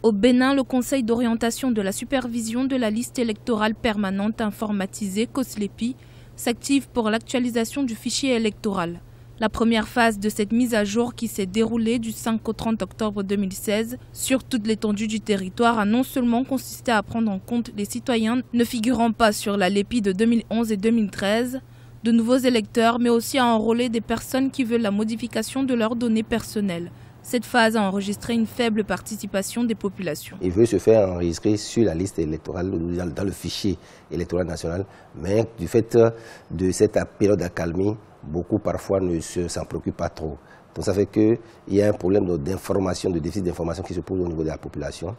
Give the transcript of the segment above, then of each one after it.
Au Bénin, le Conseil d'orientation de la supervision de la liste électorale permanente informatisée, COSLEPI, s'active pour l'actualisation du fichier électoral. La première phase de cette mise à jour qui s'est déroulée du 5 au 30 octobre 2016 sur toute l'étendue du territoire a non seulement consisté à prendre en compte les citoyens ne figurant pas sur la LEPI de 2011 et 2013, de nouveaux électeurs, mais aussi à enrôler des personnes qui veulent la modification de leurs données personnelles. Cette phase a enregistré une faible participation des populations. Il veut se faire enregistrer sur la liste électorale, dans le fichier électoral national, mais du fait de cette période d'accalmie, beaucoup parfois ne s'en préoccupent pas trop. Donc ça fait qu'il y a un problème d'information, de déficit d'information qui se pose au niveau de la population.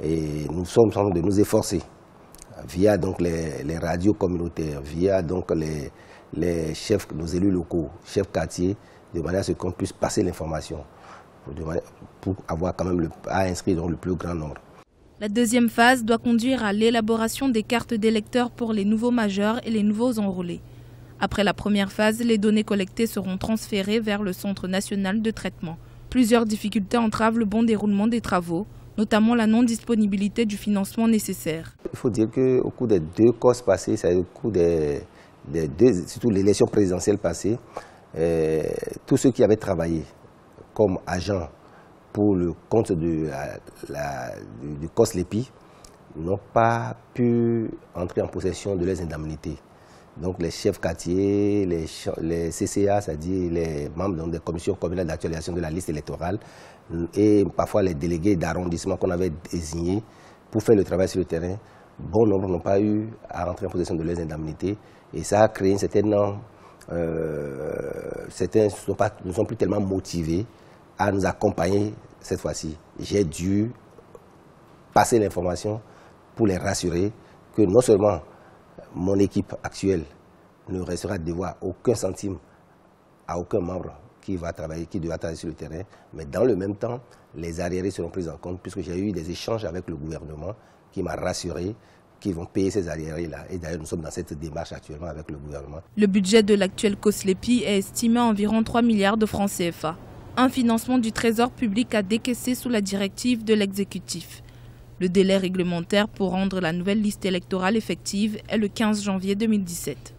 Et nous sommes en train de nous efforcer, via donc les radios communautaires, via donc les chefs, nos élus locaux, chefs quartiers, de manière à ce qu'on puisse passer l'information pour avoir quand même à inscrire dans le plus grand nombre. La deuxième phase doit conduire à l'élaboration des cartes d'électeurs pour les nouveaux majeurs et les nouveaux enrôlés. Après la première phase, les données collectées seront transférées vers le Centre national de traitement. Plusieurs difficultés entravent le bon déroulement des travaux, notamment la non-disponibilité du financement nécessaire. Il faut dire qu'au cours des 2 COS passés, c'est au cours surtout l'élection présidentielle passée, tous ceux qui avaient travaillé comme agents pour le compte du COSLEPI n'ont pas pu entrer en possession de leurs indemnités. Donc les chefs quartiers, les CCA, c'est-à-dire les membres des commissions communales d'actualisation de la liste électorale et parfois les délégués d'arrondissement qu'on avait désignés pour faire le travail sur le terrain, bon nombre n'ont pas eu à rentrer en possession de leurs indemnités et ça a créé une certaine... certains ne sont plus tellement motivés à nous accompagner cette fois-ci. J'ai dû passer l'information pour les rassurer que non seulement mon équipe actuelle ne restera devoir aucun centime à aucun membre qui devra travailler sur le terrain, mais dans le même temps, les arriérés seront pris en compte puisque j'ai eu des échanges avec le gouvernement qui m'a rassuré qu'ils vont payer ces arriérés-là. Et d'ailleurs, nous sommes dans cette démarche actuellement avec le gouvernement. Le budget de l'actuel COSLEPI est estimé à environ 3 milliards de francs CFA. Un financement du Trésor public a décaissé sous la directive de l'exécutif. Le délai réglementaire pour rendre la nouvelle liste électorale effective est le 15 janvier 2017.